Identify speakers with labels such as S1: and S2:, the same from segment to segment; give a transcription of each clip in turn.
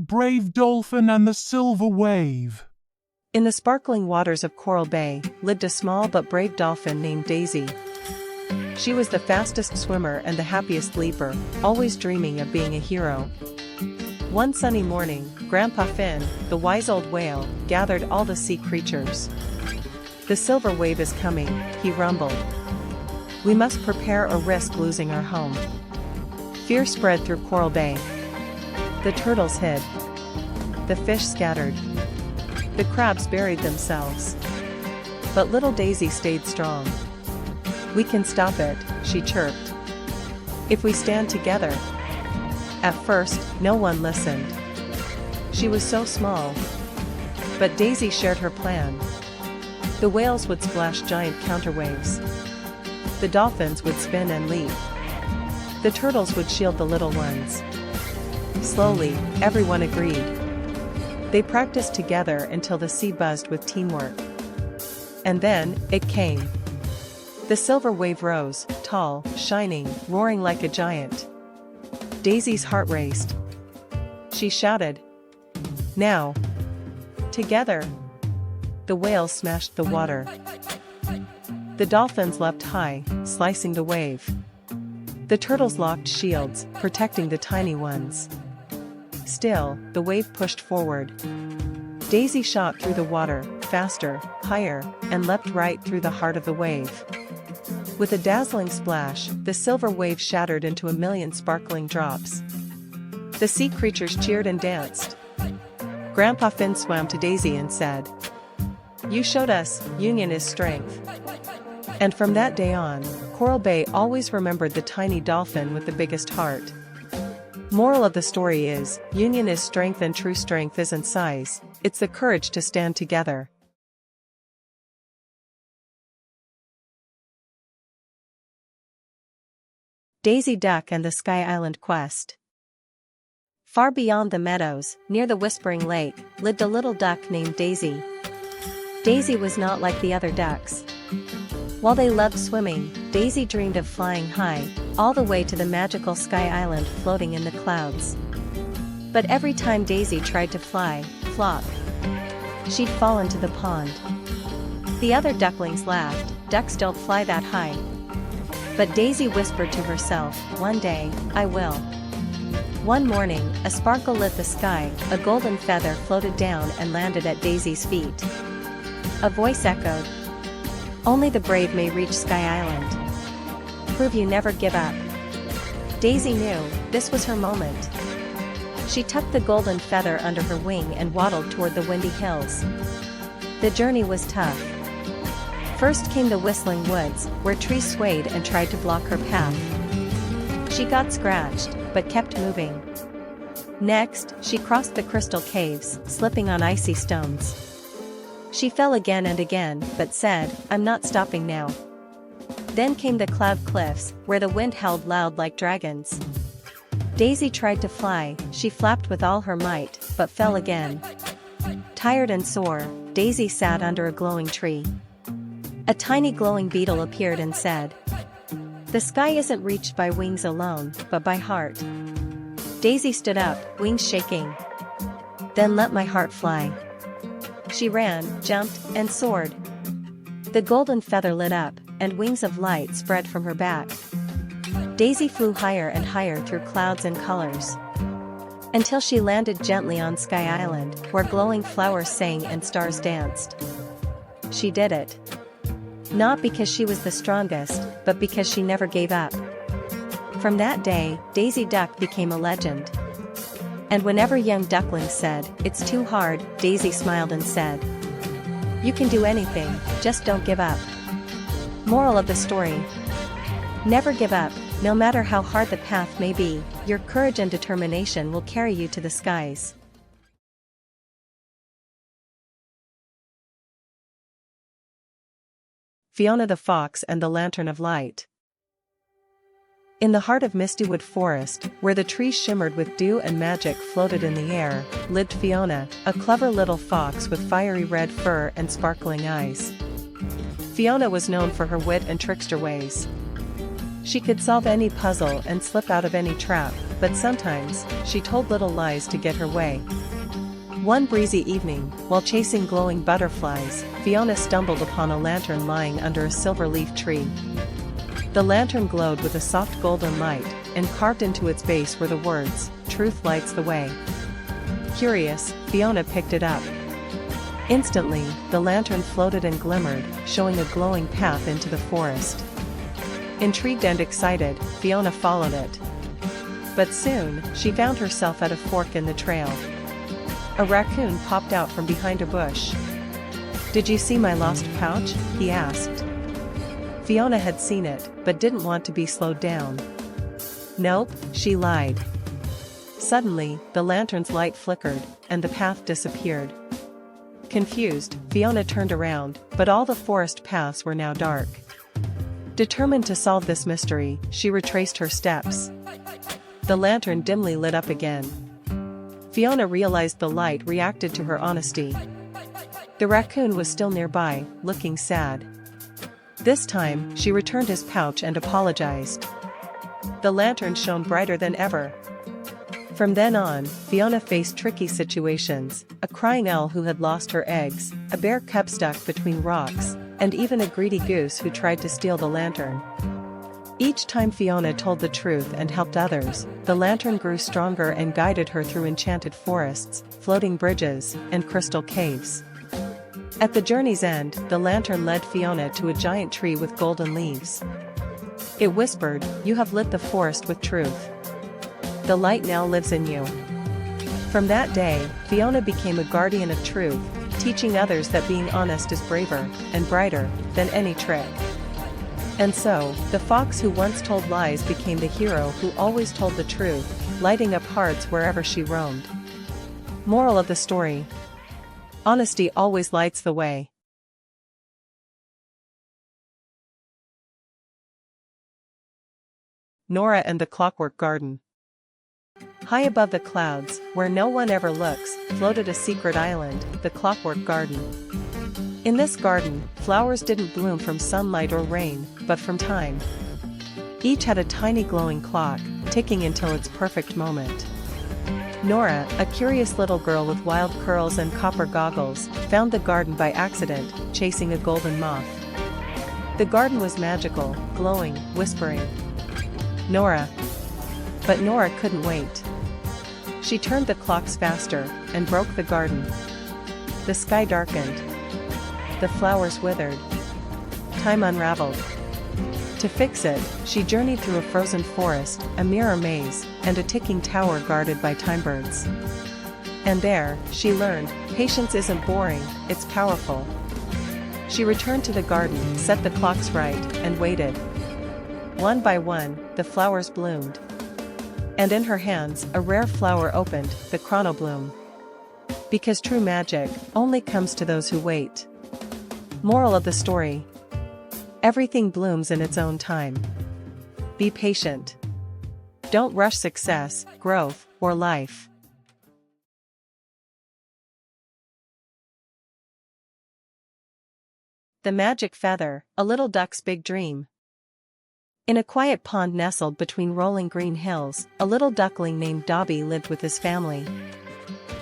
S1: Brave Dolphin and the Silver Wave.
S2: In the sparkling waters of Coral Bay lived a small but brave dolphin named Daisy. She was the fastest swimmer and the happiest leaper, always dreaming of being a hero. One sunny morning, Grandpa Finn, the wise old whale, gathered all the sea creatures. "The silver wave is coming," he rumbled. "We must prepare or risk losing our home." Fear spread through Coral Bay. The turtles hid. The fish scattered. The crabs buried themselves. But little Daisy stayed strong. "We can stop it," she chirped. "If we stand together." At first, no one listened. She was so small. But Daisy shared her plan. The whales would splash giant counterwaves. The dolphins would spin and leap. The turtles would shield the little ones. Slowly, everyone agreed. They practiced together until the sea buzzed with teamwork. And then, it came. The silver wave rose, tall, shining, roaring like a giant. Daisy's heart raced. She shouted, "Now!" Together! The whales smashed the water. The dolphins leapt high, slicing the wave. The turtles locked shields, protecting the tiny ones. Still, the wave pushed forward. Daisy shot through the water, faster, higher, and leapt right through the heart of the wave. With a dazzling splash, the silver wave shattered into a million sparkling drops. The sea creatures cheered and danced. Grandpa Finn swam to Daisy and said, "You showed us, union is strength." And from that day on, Coral Bay always remembered the tiny dolphin with the biggest heart. Moral of the story is, union is strength and true strength isn't size, it's the courage to stand together. Daisy Duck and the Sky Island Quest. Far beyond the meadows, near the Whispering Lake, lived a little duck named Daisy. Daisy was not like the other ducks. While they loved swimming, Daisy dreamed of flying high, all the way to the magical Sky Island floating in the clouds. But every time Daisy tried to fly, flop, she'd fall into the pond. The other ducklings laughed, "Ducks don't fly that high." But Daisy whispered to herself, "One day, I will." One morning, a sparkle lit the sky, a golden feather floated down and landed at Daisy's feet. A voice echoed, "Only the brave may reach Sky Island. Prove you never give up." Daisy knew, this was her moment. She tucked the golden feather under her wing and waddled toward the windy hills. The journey was tough. First came the whistling woods, where trees swayed and tried to block her path. She got scratched, but kept moving. Next, she crossed the crystal caves, slipping on icy stones. She fell again and again, but said, "I'm not stopping now." Then came the cloud cliffs, where the wind howled loud like dragons. Daisy tried to fly, she flapped with all her might, but fell again. Tired and sore, Daisy sat under a glowing tree. A tiny glowing beetle appeared and said, "The sky isn't reached by wings alone, but by heart." Daisy stood up, wings shaking. "Then let my heart fly." She ran, jumped, and soared. The golden feather lit up, and wings of light spread from her back. Daisy flew higher and higher through clouds and colors, until she landed gently on Sky Island, where glowing flowers sang and stars danced. She did it. Not because she was the strongest, but because she never gave up. From that day, Daisy Duck became a legend. And whenever young ducklings said, "It's too hard," Daisy smiled and said, "You can do anything, just don't give up." Moral of the story: never give up, no matter how hard the path may be, your courage and determination will carry you to the skies. Fiona the Fox and the Lantern of Light. In the heart of Mistywood Forest, where the trees shimmered with dew and magic floated in the air, lived Fiona, a clever little fox with fiery red fur and sparkling eyes. Fiona was known for her wit and trickster ways. She could solve any puzzle and slip out of any trap, but sometimes, she told little lies to get her way. One breezy evening, while chasing glowing butterflies, Fiona stumbled upon a lantern lying under a silver leaf tree. The lantern glowed with a soft golden light, and carved into its base were the words, "Truth lights the way." Curious, Fiona picked it up. Instantly, the lantern floated and glimmered, showing a glowing path into the forest. Intrigued and excited, Fiona followed it. But soon, she found herself at a fork in the trail. A raccoon popped out from behind a bush. "Did you see my lost pouch?" he asked. Fiona had seen it, but didn't want to be slowed down. "Nope," she lied. Suddenly, the lantern's light flickered, and the path disappeared. Confused, Fiona turned around, but all the forest paths were now dark. Determined to solve this mystery, she retraced her steps. The lantern dimly lit up again. Fiona realized the light reacted to her honesty. The raccoon was still nearby, looking sad. This time, she returned his pouch and apologized. The lantern shone brighter than ever. From then on, Fiona faced tricky situations: a crying owl who had lost her eggs, a bear cub stuck between rocks, and even a greedy goose who tried to steal the lantern. Each time Fiona told the truth and helped others, the lantern grew stronger and guided her through enchanted forests, floating bridges, and crystal caves. At the journey's end, the lantern led Fiona to a giant tree with golden leaves. It whispered, "You have lit the forest with truth. The light now lives in you." From that day, Fiona became a guardian of truth, teaching others that being honest is braver and brighter than any trick. And so, the fox who once told lies became the hero who always told the truth, lighting up hearts wherever she roamed. Moral of the story: honesty always lights the way. Nora and the Clockwork Garden. High above the clouds, where no one ever looks, floated a secret island, the Clockwork Garden. In this garden, flowers didn't bloom from sunlight or rain, but from time. Each had a tiny glowing clock, ticking until its perfect moment. Nora, a curious little girl with wild curls and copper goggles, found the garden by accident, chasing a golden moth. The garden was magical, glowing, whispering, "Nora." But Nora couldn't wait. She turned the clocks faster, and broke the garden. The sky darkened. The flowers withered. Time unraveled. To fix it, she journeyed through a frozen forest, a mirror maze, and a ticking tower guarded by time birds. And there, she learned, patience isn't boring, it's powerful. She returned to the garden, set the clocks right, and waited. One by one, the flowers bloomed. And in her hands, a rare flower opened, the chronobloom. Because true magic only comes to those who wait. Moral of the story: everything blooms in its own time. Be patient. Don't rush success, growth, or life. The Magic Feather, a Little Duck's Big Dream. In a quiet pond nestled between rolling green hills, a little duckling named Dobby lived with his family.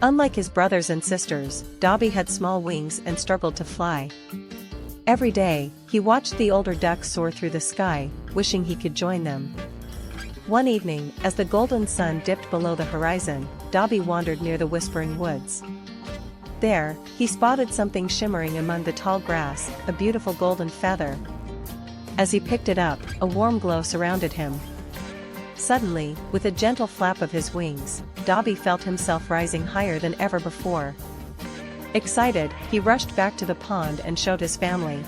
S2: Unlike his brothers and sisters, Dobby had small wings and struggled to fly. Every day, he watched the older ducks soar through the sky, wishing he could join them. One evening, as the golden sun dipped below the horizon, Dobby wandered near the Whispering Woods. There, he spotted something shimmering among the tall grass, a beautiful golden feather. As he picked it up, a warm glow surrounded him. Suddenly, with a gentle flap of his wings, Dobby felt himself rising higher than ever before. Excited, he rushed back to the pond and showed his family.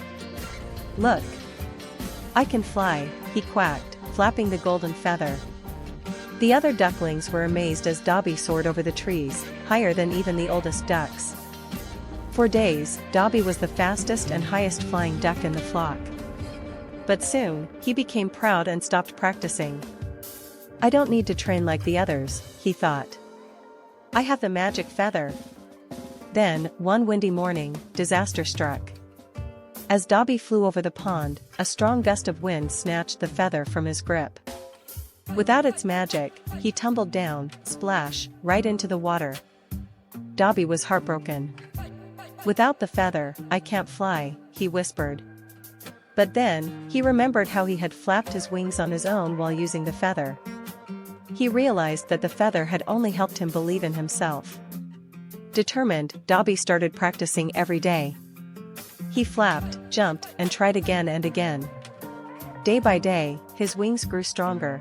S2: "Look! I can fly," he quacked, flapping the golden feather. The other ducklings were amazed as Dobby soared over the trees, higher than even the oldest ducks. For days, Dobby was the fastest and highest flying duck in the flock. But soon, he became proud and stopped practicing. "I don't need to train like the others," he thought. "I have the magic feather." Then, one windy morning, disaster struck. As Dobby flew over the pond, a strong gust of wind snatched the feather from his grip. Without its magic, he tumbled down, splash, right into the water. Dobby was heartbroken. "Without the feather, I can't fly," he whispered. But then, he remembered how he had flapped his wings on his own while using the feather. He realized that the feather had only helped him believe in himself. Determined, Dobby started practicing every day. He flapped, jumped, and tried again and again. Day by day, his wings grew stronger.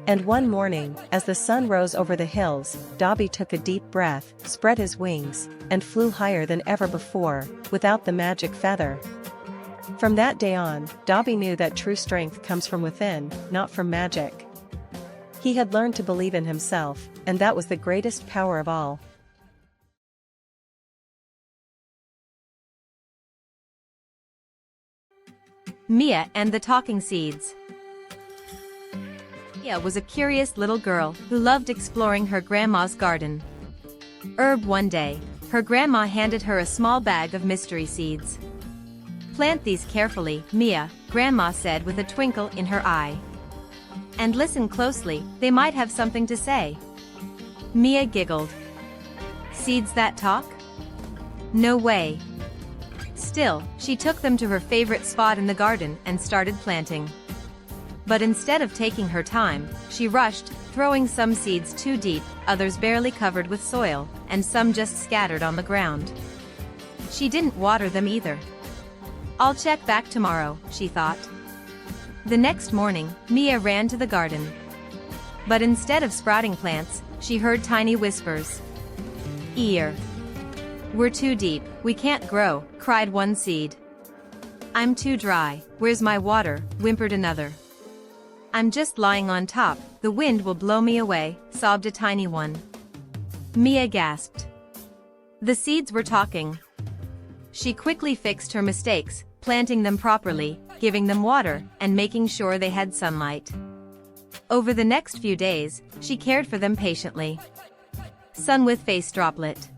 S2: And one morning, as the sun rose over the hills, Dobby took a deep breath, spread his wings, and flew higher than ever before, without the magic feather. From that day on, Dobby knew that true strength comes from within, not from magic. He had learned to believe in himself, and that was the greatest power of all.
S3: Mia and the Talking Seeds. Mia was a curious little girl who loved exploring her grandma's garden. One day, her grandma handed her a small bag of mystery seeds. "Plant these carefully, Mia," Grandma said with a twinkle in her eye. "And listen closely, they might have something to say." Mia giggled. "Seeds that talk? No way." Still, she took them to her favorite spot in the garden and started planting. But instead of taking her time, she rushed, throwing some seeds too deep, others barely covered with soil, and some just scattered on the ground. She didn't water them either. "I'll check back tomorrow," she thought. The next morning, Mia ran to the garden. But instead of sprouting plants, she heard tiny whispers. "Ear. We're too deep, we can't grow," cried one seed. "I'm too dry, where's my water?" whimpered another. "I'm just lying on top, the wind will blow me away," sobbed a tiny one. Mia gasped. The seeds were talking. She quickly fixed her mistakes, planting them properly, giving them water, and making sure they had sunlight. Over the next few days, she cared for them patiently. Sun with face droplet.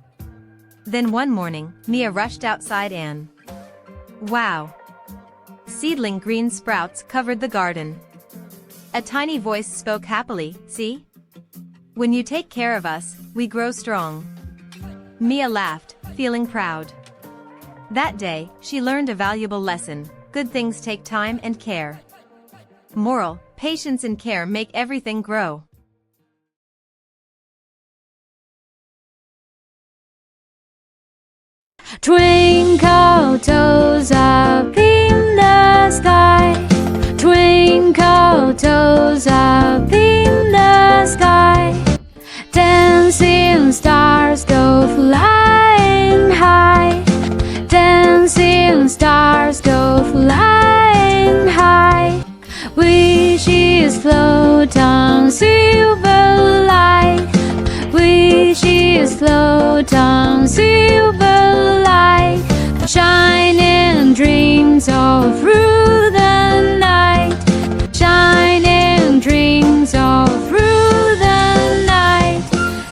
S3: Then one morning, Mia rushed outside and... wow! Seedling green sprouts covered the garden. A tiny voice spoke happily, "See? When you take care of us, we grow strong." Mia laughed, feeling proud. That day, she learned a valuable lesson: good things take time and care. Moral: patience and care make everything grow.
S4: Twinkle toes up in the sky. Twinkle toes up in the sky. Dancing stars go flying high. Dancing stars go flying high. Wishes float on silver light. Wishes float on silver light.